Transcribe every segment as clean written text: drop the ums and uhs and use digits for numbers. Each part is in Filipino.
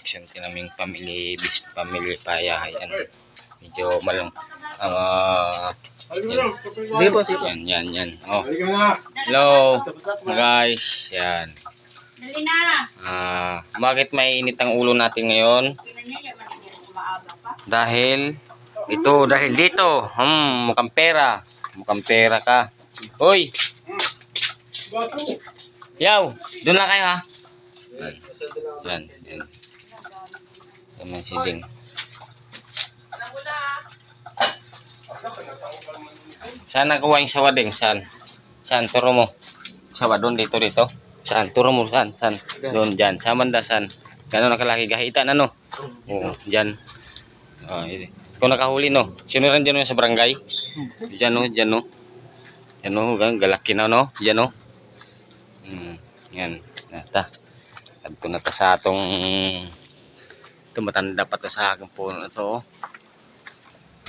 construction tinaming family based family payahay. Medyo malong yan. Oh. Hello guys, yan. Bakit may init ang ulo natin ngayon? Dahil dito, mukhang pera ka. Hoy. Yaw, doon lang kayo ha. Yan. Naman si Ding. Saan nakuha yung sawa, Ding? Saan? Turo mo. Sawa doon, dito. Saan? Turo mo, saan? Doon, dyan. Sa mandasan. Gano'n nakalaki? Gahitan, ano? Oo, dyan. Kung nakahuli, no? Sino rin dyan sa barangay? Dyan, no? Galaki na, no? Dyan, no? Yan. Adto na ta sa atong tumatanda pa to sa aking puno na to.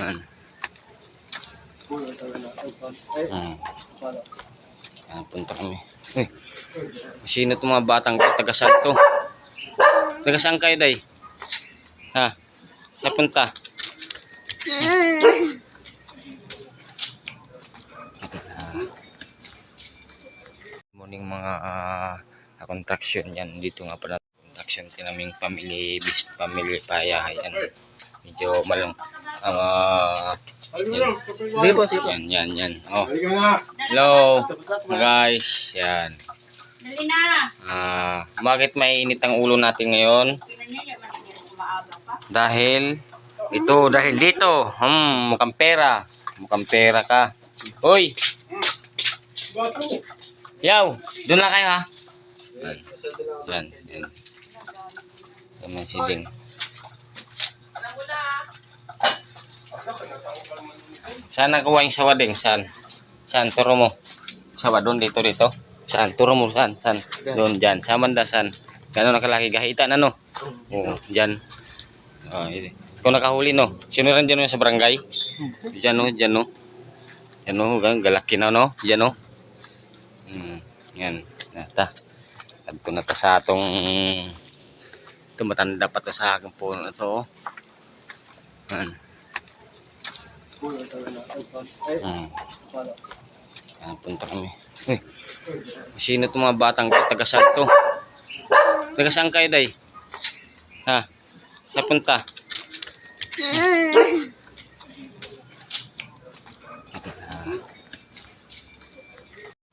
Yan. Punta kami. Uy, sino itong mga batang to? Taga-saan to? Taga-saan kayo, day? Ha? Sa punta? Morning mga construction yan. Dito nga pala construction tinaming family based family payahay. Medyo malong yan. Oh. Hello guys, yan. Bakit may init ang ulo natin ngayon? Dahil dito, mukhang pera ka. Hoy. Yaw, doon lang kayo ha. Yan. Naman si Ding. Saan nakuha yung sawa, Ding? Saan? Turo mo. Sawa doon, dito. Saan? Turo mo, saan? Doon, dyan. Sa mandasan. Gano'n nakalaki? Gahitan, ano? Oo, dyan. Kung nakahuli, no? Sino rin dyan sa barangay? Dyan, no? Galaki na, no? Dyan, no? Yan. Adto na ta sa atong tumatanda pa to sa aking puno na to. Yan. Punta kami. Uy, sino itong mga batang to? Taga-saan to? Taga-saan kayo, day? Ha? Sa punta?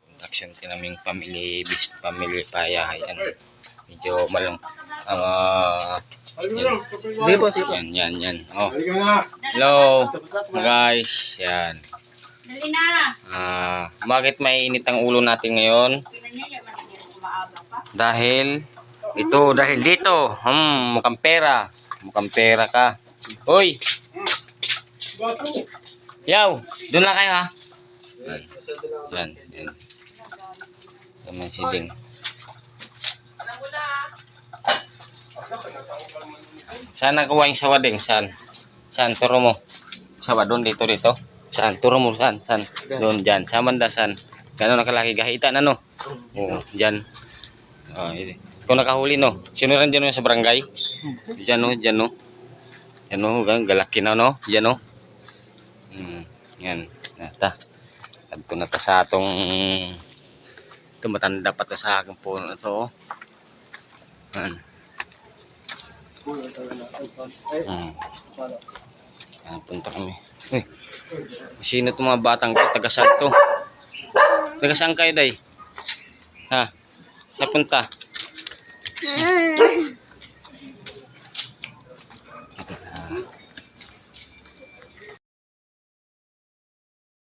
Construction tinaming family based family payahay. Medyo malong yan. Oh. Hello guys, yan. Bakit may init ang ulo natin ngayon? Dahil dito, mukhang pera ka. Hoy. Yaw, doon lang kayo ha. Yan. Naman si Ding. Saan nakuha yung sawa, Ding? Saan? Turo mo. Sawa doon, dito. Saan? Turo mo, saan? Doon, dyan. Sa mandasan. Gano'n nakalaki? Gahitan, ano? Oo, dyan. Kung nakahuli, no? Sino rin dyan sa barangay? Dyan, no? Galaki na, no? Dyan, no? Yan. Adto na ta sa atong tumatanda pa to sa aking puno na to. Yan. Punta kami. Uy, sino itong mga batang to? Taga-saan to? Taga-saan kayo, day? Ha? Sa punta?